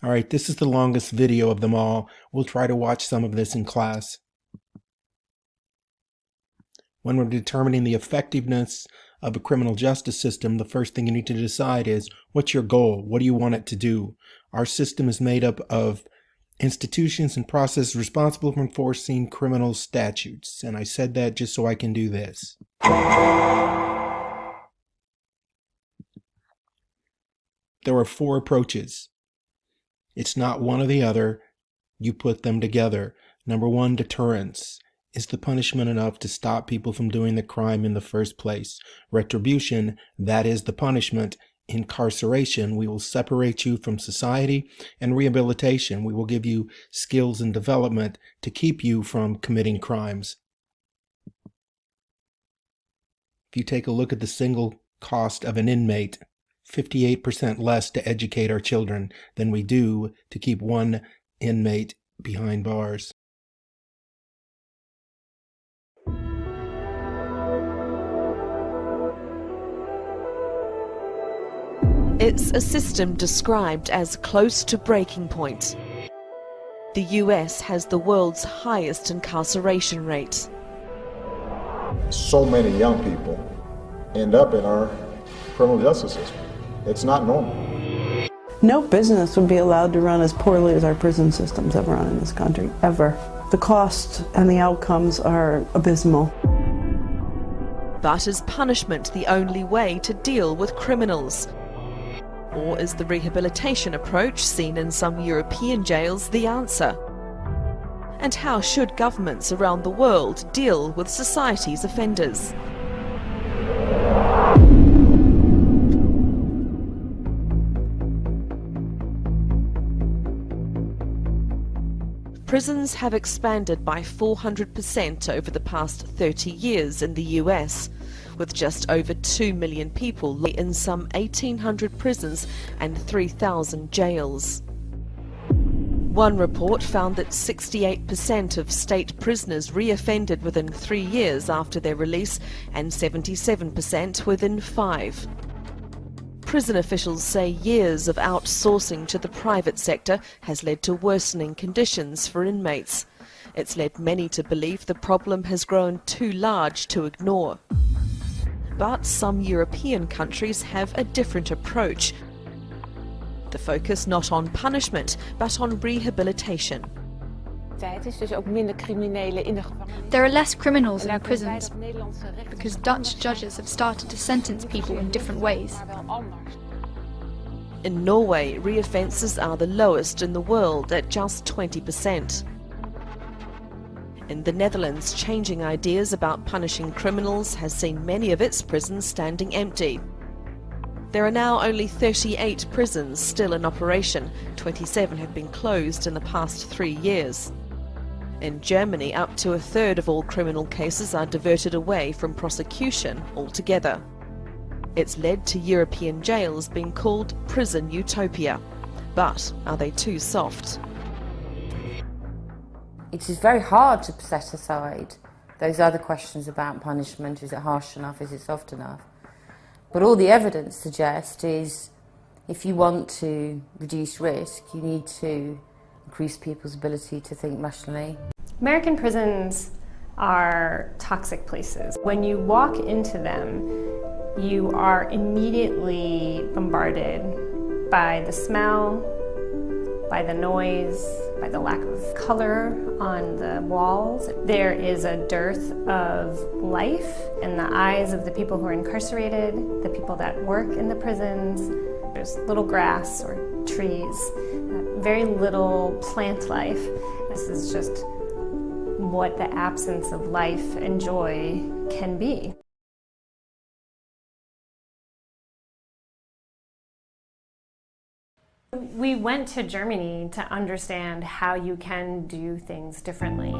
All right, this is the longest video of them all. We'll try to watch some of this in class. When we're determining the effectiveness of a criminal justice system, the first thing you need to decide is, what's your goal? What do you want it to do? Our system is made up of institutions and processes responsible for enforcing criminal statutes. And I said that just so I can do this. There are 4 approaches. It's not one or the other. You put them together. Number 1, deterrence. Is the punishment enough to stop people from doing the crime in the first place? Retribution, that is the punishment. Incarceration, we will separate you from society. And rehabilitation, we will give you skills and development to keep you from committing crimes. If you take a look at the single cost of an inmate, 58% less to educate our children than we do to keep one inmate behind bars. It's a system described as close to breaking point. The US has the world's highest incarceration rate. So many young people end up in our criminal justice system. It's not normal. No business would be allowed to run as poorly as our prison systems have run in this country, ever. The cost and the outcomes are abysmal. But is punishment the only way to deal with criminals? Or is the rehabilitation approach seen in some European jails the answer? And how should governments around the world deal with society's offenders? Prisons have expanded by 400% over the past 30 years in the US, with just over 2 million people in some 1,800 prisons and 3,000 jails. One report found that 68% of state prisoners reoffended within 3 years after their release and 77% within 5. Prison officials say years of outsourcing to the private sector has led to worsening conditions for inmates. It's led many to believe the problem has grown too large to ignore. But some European countries have a different approach. The focus not on punishment, but on rehabilitation. There are less criminals in prisons because Dutch judges have started to sentence people in different ways. In Norway, reoffences are the lowest in the world at just 20%. In the Netherlands, changing ideas about punishing criminals has seen many of its prisons standing empty. There are now only 38 prisons still in operation. 27 have been closed in the past 3 years. In Germany, up to a third of all criminal cases are diverted away from prosecution altogether. It's led to European jails being called prison utopia. But are they too soft? It is very hard to set aside those other questions about punishment. Is it harsh enough? Is it soft enough? But all the evidence suggests is if you want to reduce risk, you need to increase people's ability to think rationally. American prisons are toxic places. When you walk into them, you are immediately bombarded by the smell, by the noise, by the lack of color on the walls. There is a dearth of life in the eyes of the people who are incarcerated, the people that work in the prisons. There's little grass or trees, very little plant life. This is just what the absence of life and joy can be. We went to Germany to understand how you can do things differently.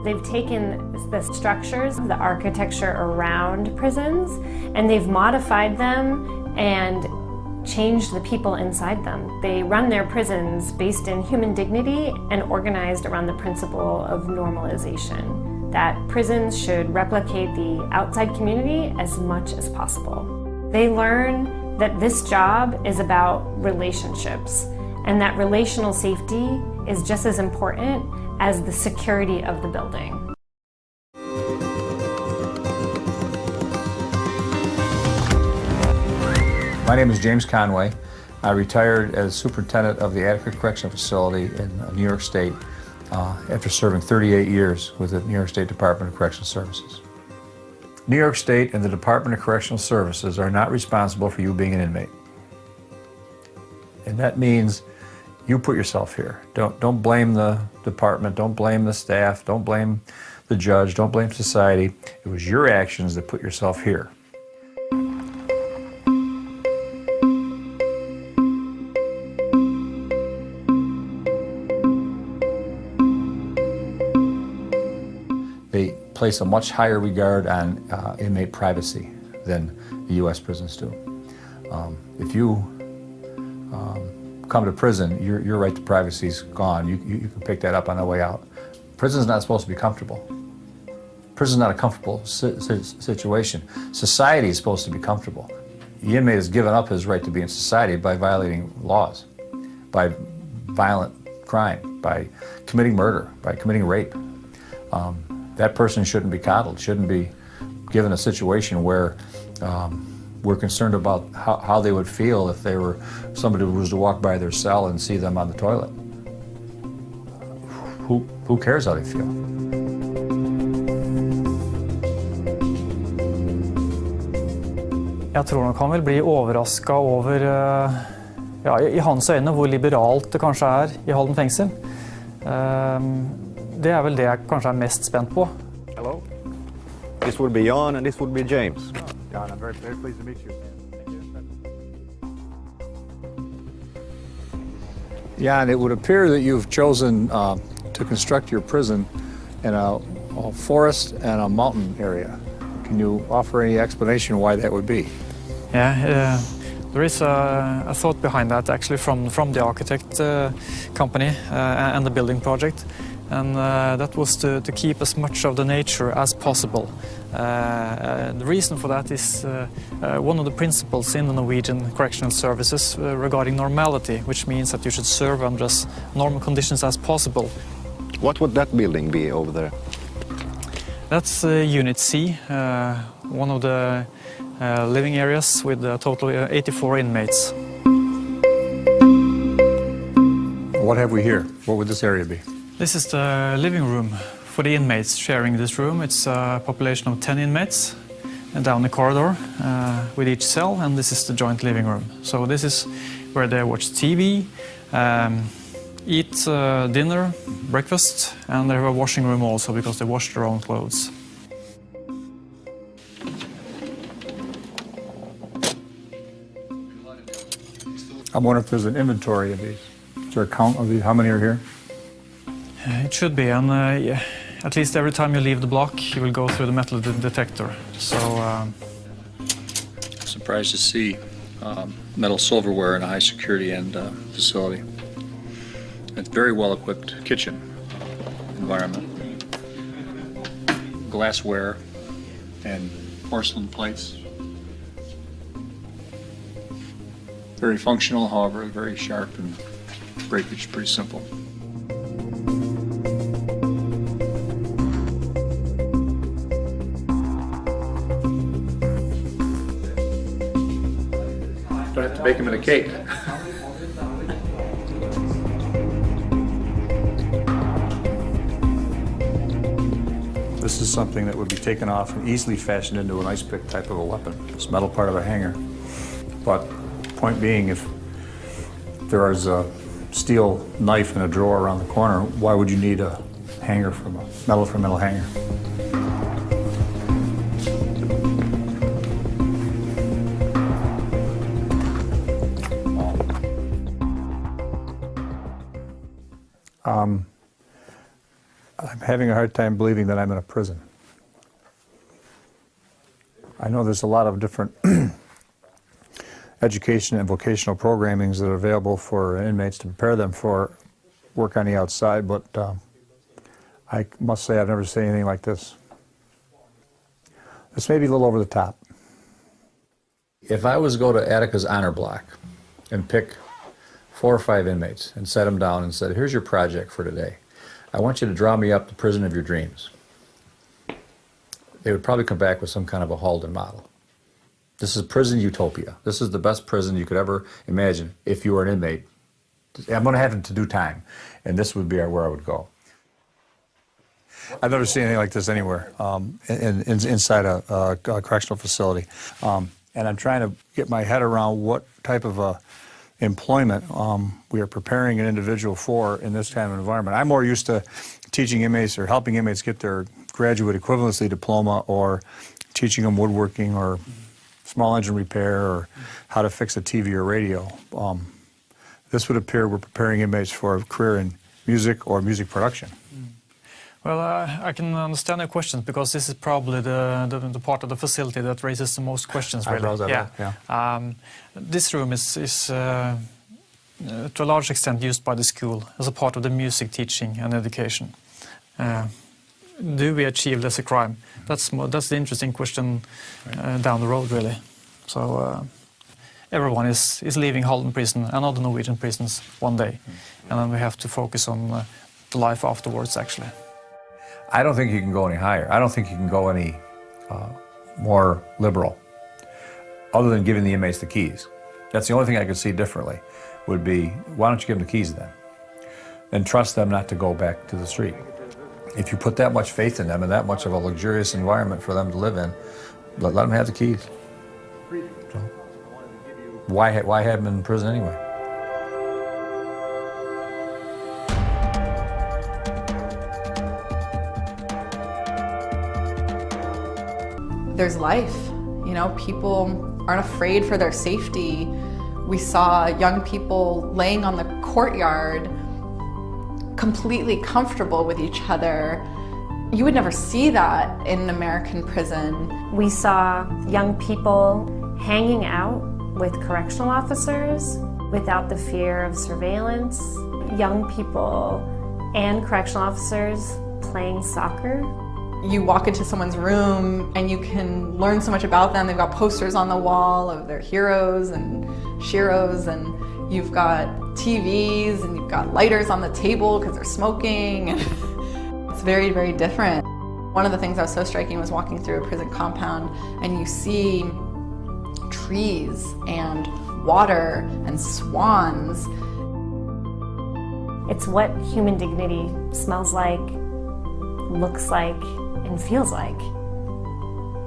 They've taken the structures, the architecture around prisons, and they've modified them and changed the people inside them. They run their prisons based in human dignity and organized around the principle of normalization, that prisons should replicate the outside community as much as possible. They learn that this job is about relationships and that relational safety is just as important as the security of the building. My name is James Conway. I retired as superintendent of the Attica Correctional Facility in New York State after serving 38 years with the New York State Department of Correctional Services. New York State and the Department of Correctional Services are not responsible for you being an inmate. And that means you put yourself here. Don't blame the department, don't blame the staff, don't blame the judge, don't blame society. It was your actions that put yourself here. They place a much higher regard on inmate privacy than the U.S. prisons do. If you come to prison, your right to privacy is gone. You can pick that up on the way out. Prison's not supposed to be comfortable. Prison's not a comfortable situation. Society is supposed to be comfortable. The inmate has given up his right to be in society by violating laws, by violent crime, by committing murder, by committing rape. That person shouldn't be coddled, shouldn't be given a situation where we're concerned about how they would feel if they were somebody who was to walk by their cell and see them on the toilet. Who cares how they feel? Jeg tror nok han vil bli overrasket over, ja, i hans øyne, hvor liberalt det kanskje er i Halden fengsel. Det er vel det jeg kanskje er mest spent på. Hello. This would be Jan and this would be James. John, I'm very pleased to meet you. Yeah, and it would appear that you've chosen to construct your prison in a forest and a mountain area. Can you offer any explanation why that would be? Yeah, there is a thought behind that actually from the architect company and the building project. And that was to keep as much of the nature as possible. The reason for that is one of the principles in the Norwegian correctional services regarding normality, which means that you should serve under as normal conditions as possible. What would that building be over there? That's Unit C, one of the living areas with a total of 84 inmates. What have we here? What would this area be? This is the living room for the inmates sharing this room. It's a population of 10 inmates and down the corridor with each cell, and this is the joint living room. So this is where they watch TV, eat dinner, breakfast, and they have a washing room also because they wash their own clothes. I wonder if there's an inventory of these. Is there a count of these? How many are here? It should be, and yeah, at least every time you leave the block, you will go through the metal detector. So, Surprised to see metal silverware in a high security end facility. It's a very well equipped kitchen environment. Glassware and porcelain plates. Very functional, however, very sharp, and breakage pretty simple. Don't have to bake them in a cake. This is something that would be taken off and easily fashioned into an ice pick type of a weapon. It's metal part of a hanger. But point being, if there is a steel knife in a drawer around the corner, why would you need a hanger from a metal hanger? I'm having a hard time believing that I'm in a prison. I know there's a lot of different education and vocational programmings that are available for inmates to prepare them for work on the outside, but I must say I've never seen anything like this. This may be a little over the top. If I was to go to Attica's honor block and pick 4 or 5 inmates and sat them down and said, here's your project for today. I want you to draw me up the prison of your dreams. They would probably come back with some kind of a Halden model. This is prison utopia. This is the best prison you could ever imagine if you were an inmate. I'm going to have to do time, and this would be where I would go. I've never seen anything like this anywhere inside a correctional facility. And I'm trying to get my head around what type of employment we are preparing an individual for in this kind of environment. I'm more used to teaching inmates or helping inmates get their graduate equivalency diploma, or teaching them woodworking or small engine repair or how to fix a TV or radio. This would appear we're preparing inmates for a career in music or music production. Well, I can understand your questions, because this is probably the part of the facility that raises the most questions, really. Yeah. This room is to a large extent used by the school as a part of the music teaching and education. Do we achieve lesser crime? That's the interesting question down the road, really. So everyone is leaving Halden prison and other Norwegian prisons one day, and then we have to focus on the life afterwards, actually. I don't think you can go any higher. I don't think you can go any more liberal, other than giving the inmates the keys. That's the only thing I could see differently, would be, why don't you give them the keys then? And trust them not to go back to the street. If you put that much faith in them and that much of a luxurious environment for them to live in, let them have the keys. So, why have them in prison anyway? There's life, you know, people aren't afraid for their safety. We saw young people laying on the courtyard, completely comfortable with each other. You would never see that in an American prison. We saw young people hanging out with correctional officers without the fear of surveillance. Young people and correctional officers playing soccer. You walk into someone's room and you can learn so much about them. They've got posters on the wall of their heroes and sheroes, and you've got TVs and you've got lighters on the table because they're smoking. It's very, very different. One of the things that was so striking was walking through a prison compound and you see trees and water and swans. It's what human dignity smells like, looks like, and feels like.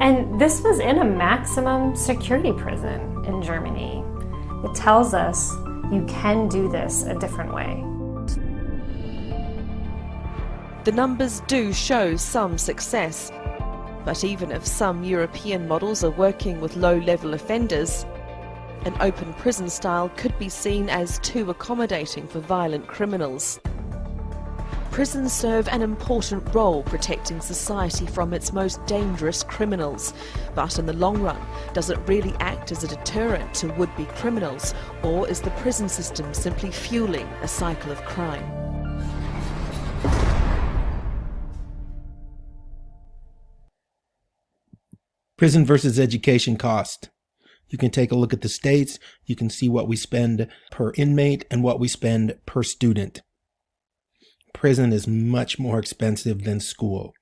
And this was in a maximum security prison in Germany. It tells us you can do this a different way. The numbers do show some success, but even if some European models are working with low-level offenders, an open prison style could be seen as too accommodating for violent criminals. Prisons serve an important role protecting society from its most dangerous criminals. But in the long run, does it really act as a deterrent to would-be criminals, or is the prison system simply fueling a cycle of crime? Prison versus education cost. You can take a look at the states. You can see what we spend per inmate and what we spend per student. Prison is much more expensive than school.